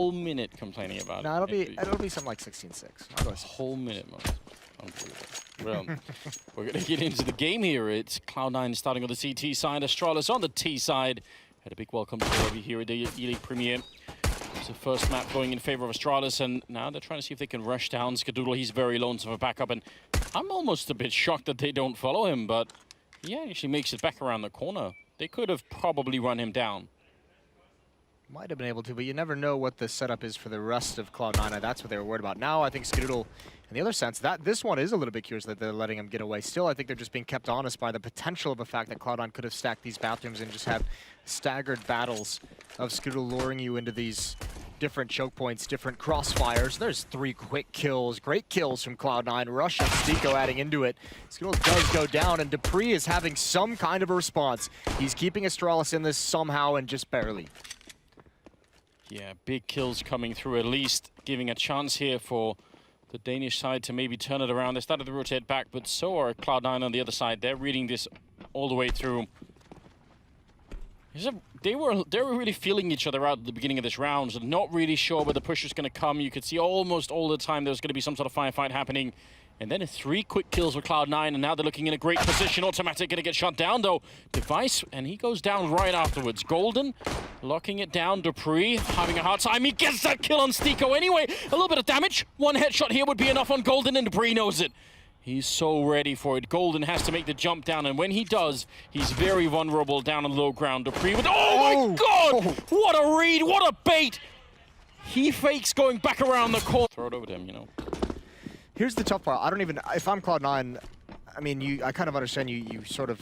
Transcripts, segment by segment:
Whole minute complaining about No, it. it'll be something like 16-6. I'll go A whole minute, man. Well, we're going to get into the game here. It's Cloud9 starting on the CT side, Astralis on the T side. Had a big welcome to all of you here at the ELEAGUE Premiere. It's the first map going in favor of Astralis, and now they're trying to see if they can rush down Skadoodle. He's very lonesome for backup, and I'm almost a bit shocked that they don't follow him, but yeah, he actually makes it back around the corner. They could have probably run him down. Might have been able to, but you never know what the setup is for the rest of Cloud9. That's what they were worried about. Now I think Skadoodle, in the other sense, that this one is a little bit curious that they're letting him get away. Still, I think they're just being kept honest by the potential of the fact that Cloud9 could have stacked these bathrooms and just have staggered battles of Skadoodle luring you into these different choke points, different crossfires. There's 3 quick kills, great kills from Cloud9. Rush and Stico adding into it. Skadoodle does go down, and dupreeh is having some kind of a response. He's keeping Astralis in this somehow and just barely. Yeah, big kills coming through, at least giving a chance here for the Danish side to maybe turn it around. They started to rotate back, but so are Cloud9 on the other side. They're reading this all the way through. They were really feeling each other out at the beginning of this round, so not really sure where the push is going to come. You could see almost all the time there was going to be some sort of firefight happening. And then 3 quick kills with Cloud9, and now they're looking in a great position. Automatic going to get shot down, though. Device, and he goes down right afterwards. Golden locking it down. dupreeh having a hard time. He gets that kill on Stico anyway. A little bit of damage. 1 headshot here would be enough on Golden, and dupreeh knows it. He's so ready for it. Golden has to make the jump down, and when he does, he's very vulnerable down on low ground. dupreeh with, oh my God! What a read, what a bait! He fakes going back around the corner. Throw it over to him, you know. Here's the tough part. I don't even, if I'm Cloud9, I mean, I kind of understand you sort of,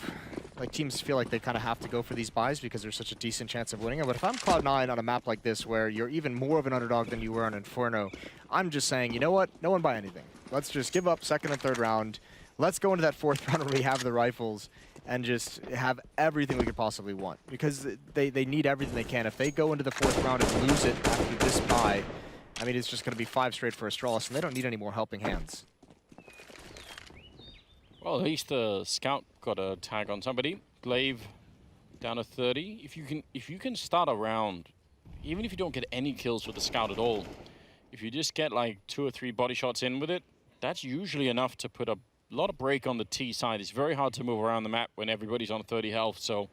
like, teams feel like they kind of have to go for these buys because there's such a decent chance of winning it. But if I'm Cloud9 on a map like this where you're even more of an underdog than you were on Inferno, I'm just saying, you know what? No one buy anything. Let's just give up 2nd and 3rd round. Let's go into that 4th round where we have the rifles and just have everything we could possibly want. Because they need everything they can. If they go into the 4th round and lose it after this buy, I mean, it's just going to be 5 straight for Astralis, and they don't need any more helping hands. Well, at least the scout got a tag on somebody. Glaive down to 30. If you can start a round, even if you don't get any kills with the scout at all, if you just get like 2 or 3 body shots in with it, that's usually enough to put a lot of break on the T side. It's very hard to move around the map when everybody's on 30 health, so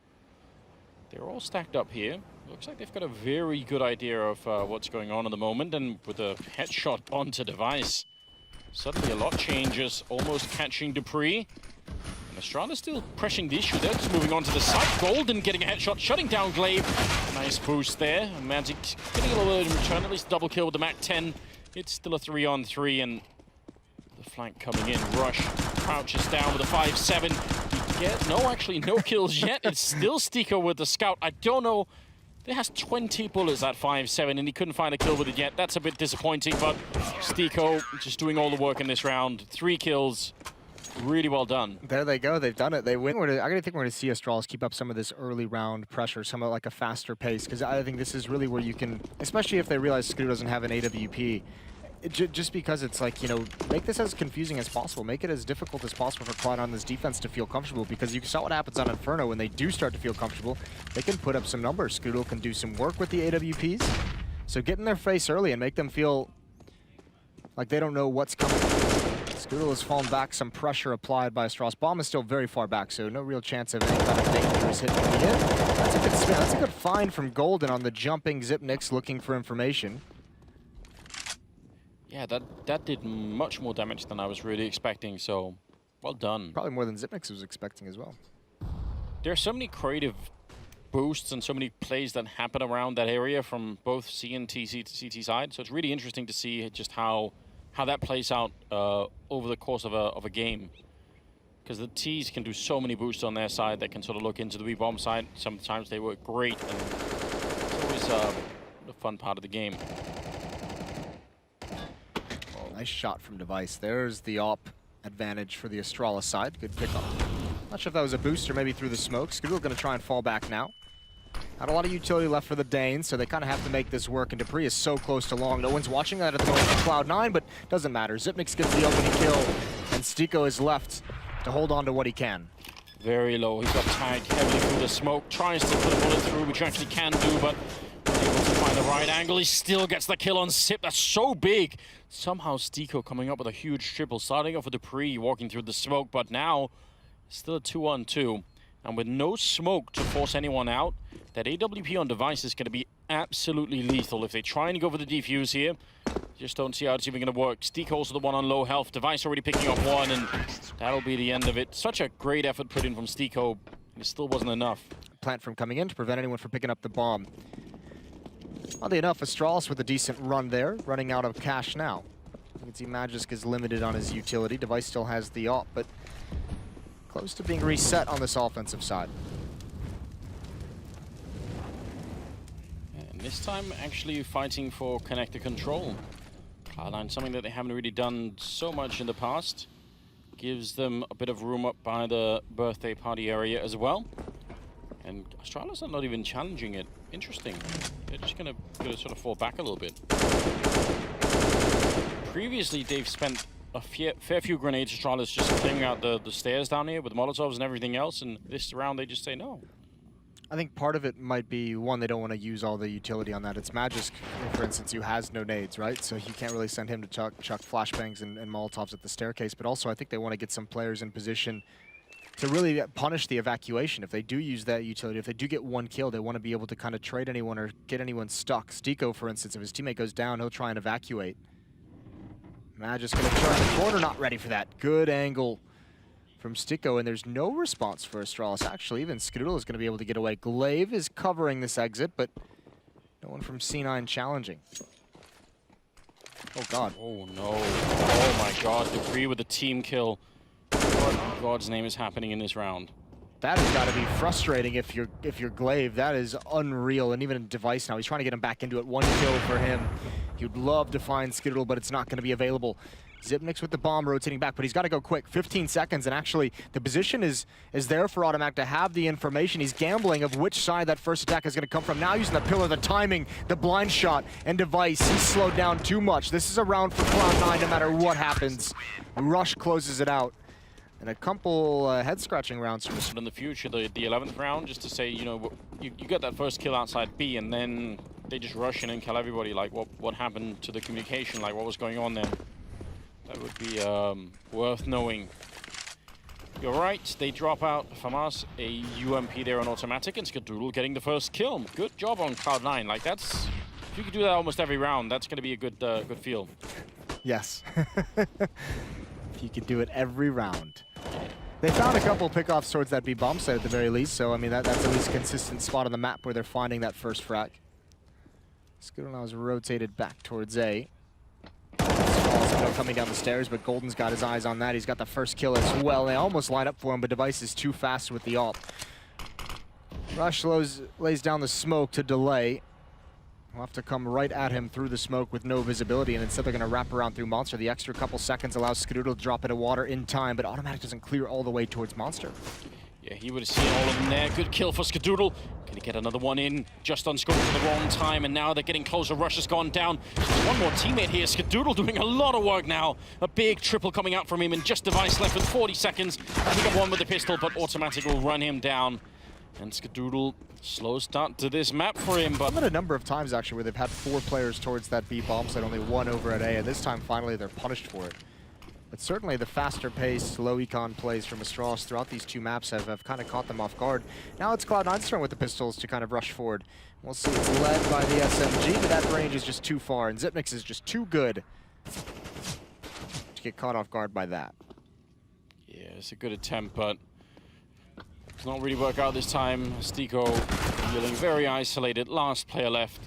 they're all stacked up here. Looks like they've got a very good idea of what's going on at the moment, and with a headshot onto Device, suddenly a lot changes, almost catching dupreeh. And Astralis still pressing the issue. They're just moving on to the side. Golden getting a headshot, shutting down Glaive. Nice boost there. Magic getting a little bit in return, at least double kill with the MAC-10. It's still a 3-on-3, and the flank coming in. Rush crouches down with a 5-7. Actually no kills yet. It's still Stico with the scout. I don't know. He has 20 bullets at 5-7, and he couldn't find a kill with it yet. That's a bit disappointing, but Stico just doing all the work in this round. 3 kills. Really well done. There they go. They've done it. They win. I gotta think we're going to see Astralis keep up some of this early round pressure, some of like a faster pace, because I think this is really where you can, especially if they realize Skadoodle doesn't have an AWP, just because it's like, you know, make this as confusing as possible. Make it as difficult as possible for Cloud on this defense to feel comfortable, because you saw what happens on Inferno when they do start to feel comfortable. They can put up some numbers. Skadoodle can do some work with the AWPs. So get in their face early and make them feel like they don't know what's coming. Skadoodle has fallen back, some pressure applied by Astralis. Bomb is still very far back, so no real chance of any kind of dangerous hit coming in. That's a good spin. That's a good find from Golden on the jumping Zipnix looking for information. Yeah, that did much more damage than I was really expecting, so well done. Probably more than Zipnix was expecting as well. There are so many creative boosts and so many plays that happen around that area from both C and CT side, so it's really interesting to see just how that plays out over the course of a game. Because the Ts can do so many boosts on their side that can sort of look into the B-bomb side. Sometimes they work great, and it's always a fun part of the game. Nice shot from Device. There's the op advantage for the Astralis side. Good pickup. Not sure if that was a boost or maybe through the smoke. Skadoodle going to try and fall back now. Not a lot of utility left for the Danes, so they kind of have to make this work, and dupreeh is so close to long. No one's watching that at the moment for Cloud9, but doesn't matter. Zipnix gets the opening kill, and Stico is left to hold on to what he can. Very low. He got tagged heavily through the smoke. Tries to put a bullet through, which you actually can do, but able to find the right angle. He still gets the kill on Sip. That's so big. Somehow Stiko coming up with a huge triple, starting off with Dupree walking through the smoke, but now still a 2-on-2. And with no smoke to force anyone out, that AWP on device is going to be absolutely lethal. If they try and go for the defuse here, just don't see how it's even going to work. Stiko also the one on low health. Device already picking up one, and that'll be the end of it. Such a great effort put in from Stiko, and it still wasn't enough. Plant from coming in to prevent anyone from picking up the bomb. Oddly enough, Astralis with a decent run there, running out of cash now. You can see Magisk is limited on his utility. Device still has the AWP, but close to being reset on this offensive side. And this time, actually fighting for connector control. Cloud9, something that they haven't really done so much in the past. Gives them a bit of room up by the birthday party area as well. And Astralis are not even challenging it. Interesting. They're just gonna sort of fall back a little bit. Previously, they've spent a fair few grenades, Astralis, just clearing out the stairs down here with Molotovs and everything else, and this round they just say no. I think part of it might be, one, they don't want to use all the utility on that. It's Magisk, for instance, who has no nades, right? So you can't really send him to chuck flashbangs and Molotovs at the staircase, but also I think they want to get some players in position to really punish the evacuation. If they do use that utility, if they do get one kill, they want to be able to kind of trade anyone or get anyone stuck. Stiko, for instance, if his teammate goes down, he'll try and evacuate. Magisk gonna turn the corner, not ready for that. Good angle from Stiko, and there's no response for Astralis. Actually, even Skadoodle is gonna be able to get away. Glaive is covering this exit, but no one from C9 challenging. Oh God. Oh no. Oh my God, Dupree with the team kill. What in God's name is happening in this round? That has got to be frustrating if you're Glaive. That is unreal. And even in Device now, he's trying to get him back into it. One kill for him. He would love to find Skitttle, but it's not going to be available. Zipnik's with the bomb rotating back, but he's got to go quick. 15 seconds, and actually the position is there for Automatic to have the information. He's gambling of which side that first attack is going to come from. Now using the pillar, the timing, the blind shot, and Device. He's slowed down too much. This is a round for Cloud9 no matter what happens. Rush closes it out. And a couple head-scratching rounds from this. In the future, the 11th round, just to say, you know, you get that first kill outside B, and then they just rush in and kill everybody. Like, what happened to the communication? Like, what was going on there? That would be worth knowing. You're right, they drop out from us a UMP there on Automatic, and Skadoodle getting the first kill. Good job on Cloud9. Like, that's, if you could do that almost every round, that's going to be a good feel. Yes. If you could do it every round. They found a couple pickoffs towards that B bomb site at the very least, so I mean that's at least a consistent spot on the map where they're finding that first frag. Skadoodle now is rotated back towards A. Coming down the stairs, but Golden's got his eyes on that. He's got the first kill as well. They almost line up for him, but Device is too fast with the AWP. Rush lays down the smoke to delay. We'll have to come right at him through the smoke with no visibility, and instead they're going to wrap around through Monster. The extra couple seconds allows Skadoodle to drop into water in time, but Automatic doesn't clear all the way towards Monster. Yeah, he would have seen all of them there. Good kill for Skadoodle. Can he get another one in? Just on scope for the wrong time, and now they're getting closer. Rush has gone down. There's one more teammate here. Skadoodle doing a lot of work now. A big triple coming out from him, and just Device left with 40 seconds. He got one with the pistol, but Automatic will run him down. And Skadoodle, slow start to this map for him, but... I've had a number of times, actually, where they've had 4 players towards that B bomb site, only 1 over at A, and this time, finally, they're punished for it. But certainly the faster-paced, low-econ plays from Astralis throughout these 2 maps have kind of caught them off guard. Now it's Cloud9's turn with the pistols to kind of rush forward. We'll see, it's led by the SMG, but that range is just too far, and Zipnix is just too good to get caught off guard by that. Yeah, it's a good attempt, but it's not really work out this time. Stiko feeling very isolated, last player left.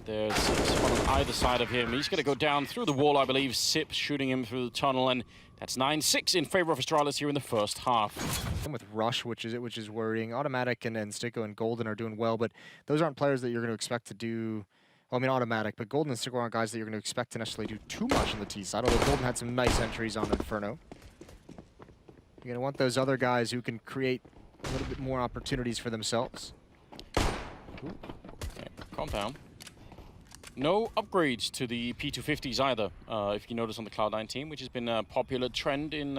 There's someone on either side of him. He's going to go down through the wall, I believe. Sip shooting him through the tunnel, and that's 9-6 in favor of Astralis here in the first half. And with Rush, which is worrying. Automatic and Stiko and Golden are doing well, but those aren't players that you're going to expect to do... Well, I mean, Automatic, but Golden and Stiko aren't guys that you're going to expect to necessarily do too much on the T side, although Golden had some nice entries on Inferno. You're going to want those other guys who can create a little bit more opportunities for themselves. Okay, calm down. No upgrades to the P250s either, if you notice on the Cloud9 team, which has been a popular trend in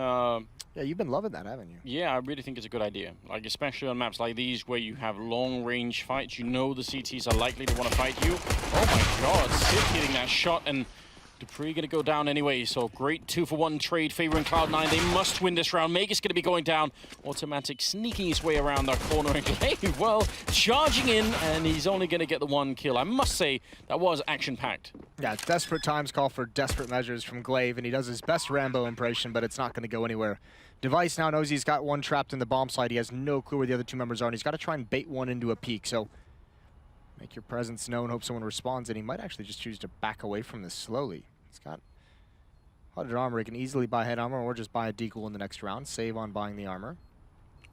Yeah, you've been loving that, haven't you? Yeah, I really think it's a good idea. Like, especially on maps like these where you have long-range fights, you know the CTs are likely to want to fight you. Oh my god, Sid hitting that shot, and Dupree gonna go down anyway, so great 2-for-1 trade favoring Cloud9. They must win this round. Magus gonna be going down. Automatic sneaking his way around that corner, and Glaive, well, charging in, and he's only gonna get the one kill. I must say, that was action-packed. Yeah, desperate times call for desperate measures from Glaive, and he does his best Rambo impression, but it's not gonna go anywhere. Device now knows he's got one trapped in the bomb site. He has no clue where the other two members are, and he's got to try and bait one into a peek, so make your presence known, hope someone responds, and he might actually just choose to back away from this slowly. He's got 100 armor. He can easily buy head armor or just buy a deagle in the next round. Save on buying the armor.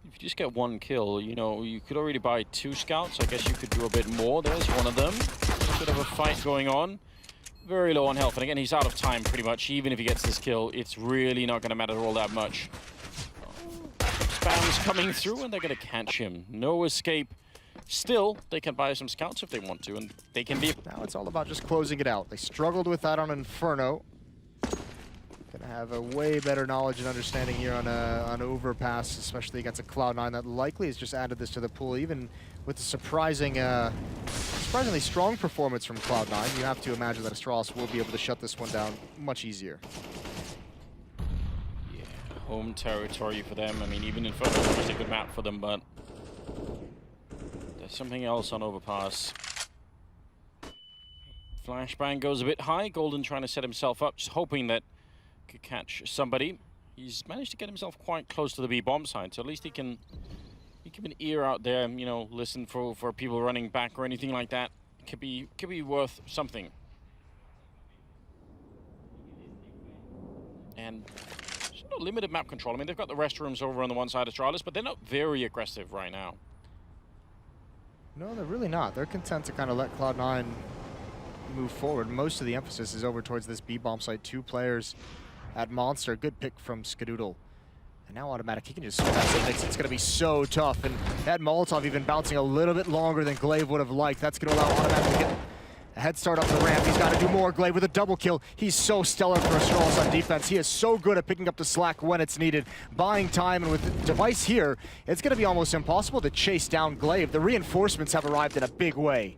If you just get one kill, you know, you could already buy 2 scouts. I guess you could do a bit more. There's one of them. A bit of a fight going on. Very low on health. And again, he's out of time pretty much. Even if he gets this kill, it's really not going to matter all that much. Spam's coming through and they're going to catch him. No escape. Still, they can buy some scouts if they want to, and they can be... Now it's all about just closing it out. They struggled with that on Inferno. Gonna have a way better knowledge and understanding here on Overpass, especially against a Cloud9 that likely has just added this to the pool, even with the surprisingly strong performance from Cloud9. You have to imagine that Astralis will be able to shut this one down much easier. Yeah, home territory for them. I mean, even Inferno is a good map for them, but... something else on Overpass. Flashbang goes a bit high. Golden trying to set himself up, just hoping that he could catch somebody. He's managed to get himself quite close to the B bomb site, so at least he can keep an ear out there and, you know, listen for people running back or anything like that. Could be worth something. And sort of limited map control. I mean, they've got the restrooms over on the one side of Astralis, but they're not very aggressive right now. No, they're really not. They're content to kind of let Cloud9 move forward. Most of the emphasis is over towards this B-bomb site. 2 players at Monster. Good pick from Skadoodle. And now Automatic, he can just swing that mix. It's going to be so tough. And that Molotov even bouncing a little bit longer than Glaive would have liked. That's going to allow Automatic to get a head start up the ramp. He's got to do more. Glaive with a double kill. He's so stellar for Astralis on defense. He is so good at picking up the slack when it's needed, buying time, and with the Device here, it's going to be almost impossible to chase down Glaive. The reinforcements have arrived in a big way.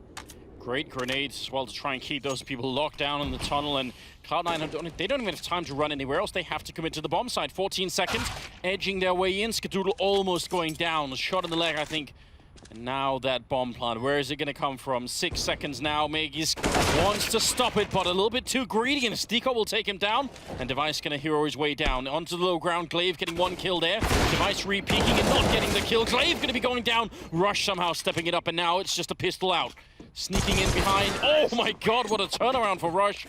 Great grenades as well to try and keep those people locked down in the tunnel, and Cloud9, they don't even have time to run anywhere else. They have to commit to the bomb site. 14 seconds, edging their way in. Skadoodle almost going down. A shot in the leg, I think. And now that bomb plant, where is it going to come from? 6 seconds now. Magis wants to stop it, but a little bit too greedy, and Stico will take him down. And Device going to hero his way down. Onto the low ground, Glaive getting 1 kill there. Device re-peeking and not getting the kill. Glaive going to be going down. Rush somehow stepping it up, and now it's just a pistol out. Sneaking in behind. Oh my god, what a turnaround for Rush.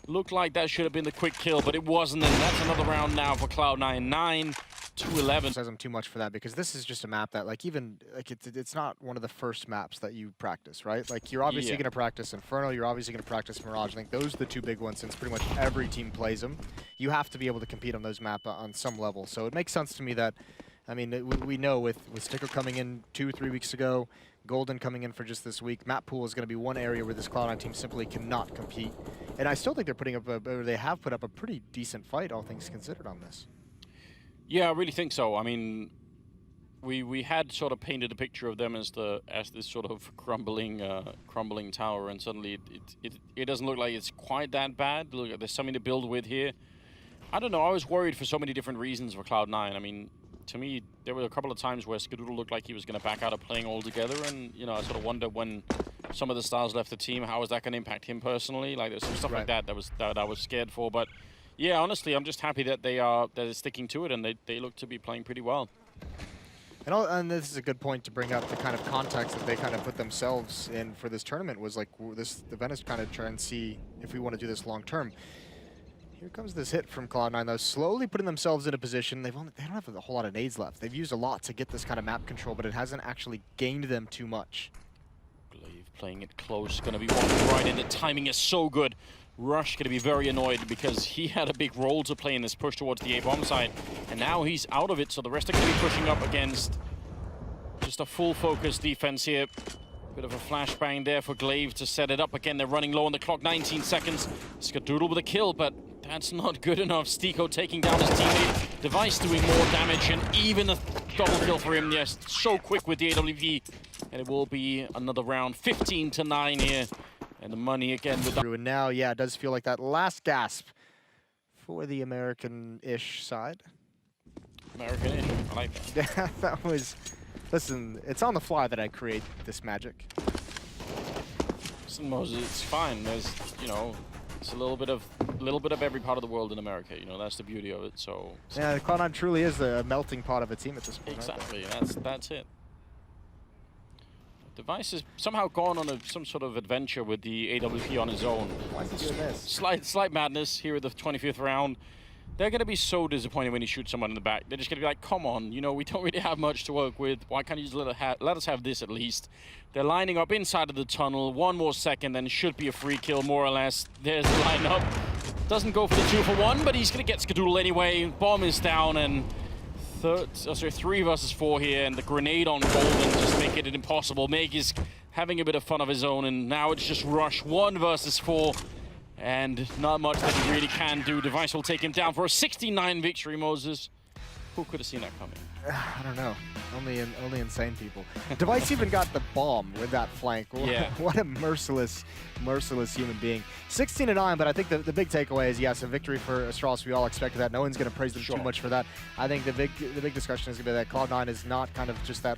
Looked like that should have been the quick kill, but it wasn't, and that's another round now for Cloud9. 9-11. Says I'm too much for that, because this is just a map that, like, even like it's not one of the first maps that you practice, right? Like, you're obviously going to practice Inferno, you're obviously going to practice Mirage. I think those are the 2 big ones, since pretty much every team plays them. You have to be able to compete on those maps on some level. So it makes sense to me that, I mean, we know with Sticker coming in 2-3 weeks ago, Golden coming in for just this week, map pool is going to be one area where this Cloud9 team simply cannot compete. And I still think they're putting up, or they have put up a pretty decent fight, all things considered, on this. Yeah, I really think so. I mean, we had sort of painted a picture of them as this sort of crumbling tower, and suddenly it doesn't look like it's quite that bad. Look, there's something to build with here. I don't know. I was worried for so many different reasons for Cloud9. I mean, to me, there were a couple of times where Skadoodle looked like he was going to back out of playing altogether, and, you know, I sort of wonder when some of the stars left the team, how is that going to impact him personally? Like, there's some stuff like that I was scared for, but yeah, honestly, I'm just happy that they're sticking to it, and they look to be playing pretty well. And this is a good point to bring up the kind of context that they kind of put themselves in for this tournament. Was like, this event is kind of trying to see if we want to do this long term. Here comes this hit from Cloud9, though, slowly putting themselves in a position. They don't have a whole lot of nades left. They've used a lot to get this kind of map control, but it hasn't actually gained them too much. Glaive playing it close, going to be walking right in. The timing is so good. Rush going to be very annoyed because he had a big role to play in this push towards the A-bomb side, and now he's out of it, so the rest are going to be pushing up against just a full focus defense here. Bit of a flashbang there for Glaive to set it up. Again, they're running low on the clock, 19 seconds. Skadoodle with a kill, but That's not good enough. Stiko taking down his teammate. Device doing more damage, and even a double kill for him. Yes, so quick with the AWP. And it will be another round, 15-9 here. And the money again with the... And now, yeah, it does feel like that last gasp for the American-ish side. American-ish, I like that. Yeah, that was... Listen, it's on the fly that I create this magic. Listen, Moses, it's fine. There's, you know, it's a little bit of every part of the world in America. You know, that's the beauty of it. So yeah, Cloud9 truly is a melting pot of a team at this point. Exactly. Right? That's it. Device has somehow gone on some sort of adventure with the AWP on his own. Why is he doing this? Slight madness here at the 25th round. They're going to be so disappointed when he shoots someone in the back. They're just going to be like, come on, you know, we don't really have much to work with. Why can't you just let us have this at least? They're lining up inside of the tunnel. 1 more second, then should be a free kill, more or less. There's the lineup. Doesn't go for the 2-for-1, but he's going to get Skadoodle anyway. Bomb is down, and 3 versus 4 here, and the grenade on Golden just making it impossible. Meg is having a bit of fun of his own, and now it's just Rush 1 versus 4. And not much that he really can do. Device will take him down for a 69 victory, Moses. Who could have seen that coming? I don't know. Only insane people. Device even got the bomb with that flank. Yeah. What a merciless human being. 16-9, but I think the big takeaway is, yes, a victory for Astralis. We all expected that. No one's going to praise them too much for that. I think the big discussion is going to be that Cloud9 is not kind of just that